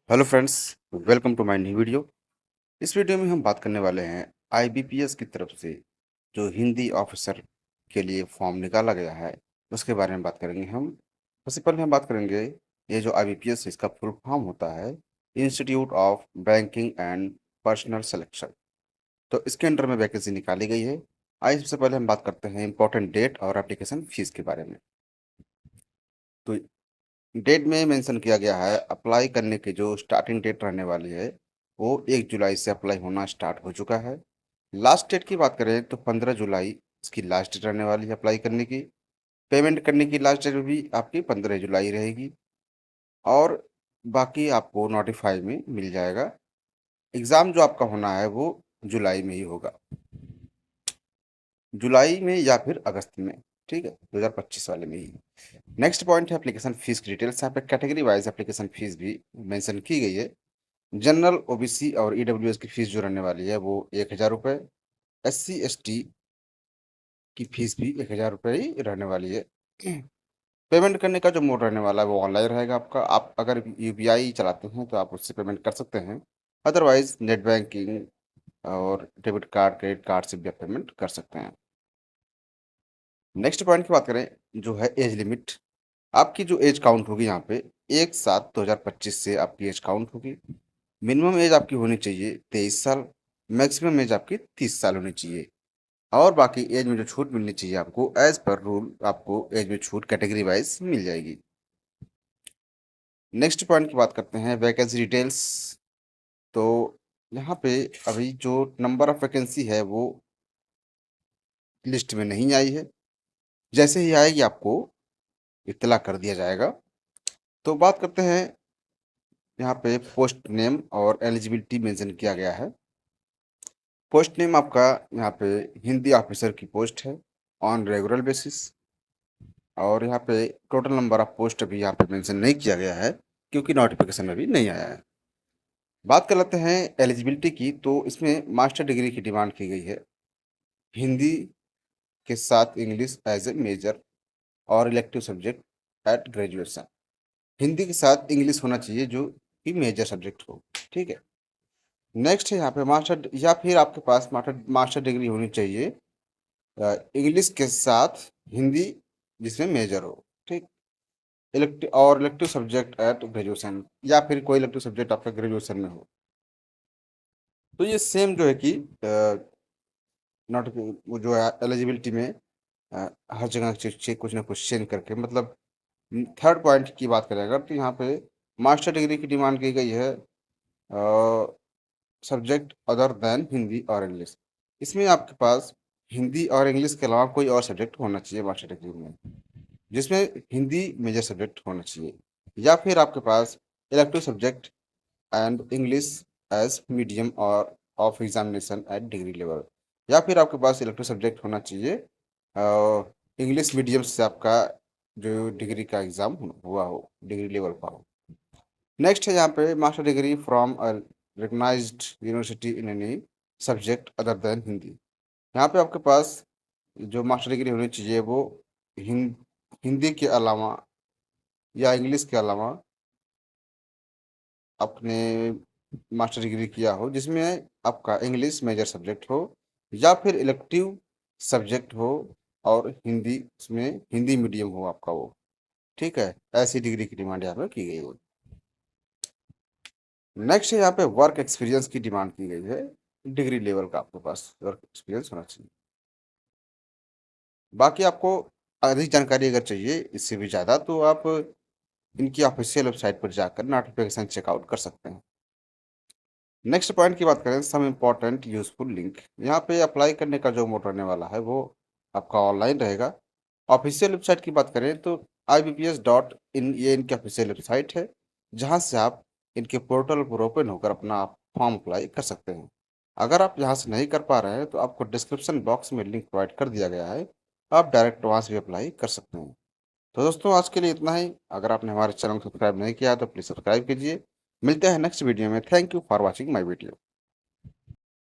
Hello friends, welcome to my new video. इस video में हम बात करने वाले हैं आईबीपीएस की तरफ से जो हिंदी ऑफिसर के लिए फॉर्म निकाला गया है उसके बारे में बात करेंगे हम। सबसे पहले हम बात करेंगे, ये जो आईबीपीएस है इसका फुल फॉर्म होता है institute of banking and personal selection. तो इसके अंडर में वैकेंसी निकाली गई है। आइए सबसे पहले हम बात करते हैं इंपॉर्टेंट डेट और एप्लीकेशन फीस के बारे में। तो डेट में मेंशन किया गया है अप्लाई करने की जो स्टार्टिंग डेट रहने वाली है वो 1 जुलाई से अप्लाई होना स्टार्ट हो चुका है। लास्ट डेट की बात करें तो 15 जुलाई इसकी लास्ट डेट रहने वाली है अप्लाई करने की। पेमेंट करने की लास्ट डेट भी आपकी 15 जुलाई रहेगी और बाकी आपको नोटिफाई में मिल जाएगा। एग्ज़ाम जो आपका होना है वो जुलाई में ही होगा, जुलाई में या फिर अगस्त में। ठीक है, 2025 वाले में ही। नेक्स्ट पॉइंट है एप्लीकेशन फीस की डिटेल्स। यहाँ पे कैटेगरी वाइज एप्लीकेशन फीस भी मेंशन की गई है। जनरल, ओबीसी और ईडब्ल्यूएस की फीस जो रहने वाली है वो 1,000 रुपये। SC ST की फीस भी 1,000 रुपये ही रहने वाली है। पेमेंट करने का जो मोड रहने वाला है वो ऑनलाइन रहेगा आपका। आप अगर यूपीआई चलाते हैं तो आप उससे पेमेंट कर सकते हैं, अदरवाइज नेट बैंकिंग और डेबिट कार्ड, क्रेडिट कार्ड से भी आप पेमेंट कर सकते हैं। नेक्स्ट पॉइंट की बात करें जो है एज लिमिट। आपकी जो एज काउंट होगी यहाँ पे 1/7/2025 से आपकी एज काउंट होगी। मिनिमम एज आपकी होनी चाहिए 23 साल, मैक्सिमम एज आपकी 30 साल होनी चाहिए। और बाकी एज में जो छूट मिलनी चाहिए आपको एज पर रूल आपको एज में छूट कैटेगरी वाइज मिल जाएगी। नेक्स्ट पॉइंट की बात करते हैं वैकेंसी डिटेल्स। तो यहाँ पे अभी जो नंबर ऑफ वैकेंसी है वो लिस्ट में नहीं आई है। जैसे ही आएगी आपको इत्तला कर दिया जाएगा। तो बात करते हैं, यहाँ पे पोस्ट नेम और एलिजिबिलिटी मेंशन किया गया है। पोस्ट नेम आपका यहाँ पे हिंदी ऑफिसर की पोस्ट है ऑन रेगुलर बेसिस। और यहाँ पे टोटल नंबर ऑफ पोस्ट अभी यहाँ पे मेंशन नहीं किया गया है क्योंकि नोटिफिकेशन अभी नहीं आया है। बात कर लेते हैं एलिजिबिलिटी की। तो इसमें मास्टर डिग्री की डिमांड की गई है, हिंदी के साथ इंग्लिश एज ए मेजर और elective subject at graduation. Hindi के साथ इंग्लिश होना चाहिए जो कि मेजर सब्जेक्ट हो। ठीक है। नेक्स्ट है यहाँ पे मास्टर या फिर आपके पास मास्टर मास्टर डिग्री होनी चाहिए इंग्लिश के साथ हिंदी जिसमें मेजर हो। ठीक। इलेक्टिव सब्जेक्ट एट ग्रेजुएशन या फिर कोई इलेक्टिव सब्जेक्ट आपका ग्रेजुएशन में हो। तो ये सेम जो है कि नोट वो जो है एलिजिबिलिटी में हर जगह कुछ ना कुछ चेंज करके, मतलब थर्ड पॉइंट की बात करें अगर तो यहाँ पे मास्टर डिग्री की डिमांड की गई है सब्जेक्ट अदर देन हिंदी और इंग्लिश। इसमें आपके पास हिंदी और इंग्लिश के अलावा कोई और सब्जेक्ट होना चाहिए मास्टर डिग्री में, जिसमें हिंदी मेजर सब्जेक्ट होना चाहिए। या फिर आपके पास elective subject and English as medium और of examination at degree level. या फिर आपके पास इलेक्टिव सब्जेक्ट होना चाहिए इंग्लिश मीडियम से आपका जो डिग्री का एग्ज़ाम हुआ हो, डिग्री लेवल का हो। नेक्स्ट है यहाँ पे master degree from a recognised university in any subject other than Hindi. यहाँ पे आपके पास जो मास्टर डिग्री होनी चाहिए वो हिंदी के अलावा या इंग्लिश के अलावा आपने मास्टर डिग्री किया हो जिसमें आपका इंग्लिश मेजर सब्जेक्ट हो या फिर इलेक्टिव सब्जेक्ट हो और हिंदी उसमें हिंदी मीडियम हो आपका वो। ठीक है, ऐसी डिग्री की डिमांड यहाँ पे की गई है। नेक्स्ट है यहाँ पे वर्क एक्सपीरियंस की डिमांड की गई है। डिग्री लेवल का आपके पास वर्क एक्सपीरियंस होना चाहिए। बाकी आपको अधिक जानकारी अगर चाहिए इससे भी ज़्यादा तो आप इनकी ऑफिशियल वेबसाइट पर जाकर नोटिफिकेशन चेकआउट कर सकते हैं। नेक्स्ट पॉइंट की बात करें सम इम्पॉर्टेंट यूजफुल लिंक। यहाँ पे अप्लाई करने का जो मोड रहने वाला है वो आपका ऑनलाइन रहेगा। ऑफिशियल वेबसाइट की बात करें तो IBPS.in ये इनकी ऑफिशियल वेबसाइट है जहाँ से आप इनके पोर्टल पर ओपन होकर अपना फॉर्म अप्लाई कर सकते हैं। अगर आप यहाँ से नहीं कर पा रहे हैं तो आपको डिस्क्रिप्शन बॉक्स में लिंक प्रोवाइड कर दिया गया है, आप डायरेक्ट वहाँ से भी अप्लाई कर सकते हैं। तो दोस्तों आज के लिए इतना ही। अगर आपने हमारे चैनल को सब्सक्राइब नहीं किया है तो प्लीज़ सब्सक्राइब कीजिए। मिलते हैं नेक्स्ट वीडियो में। Thank you for watching my video.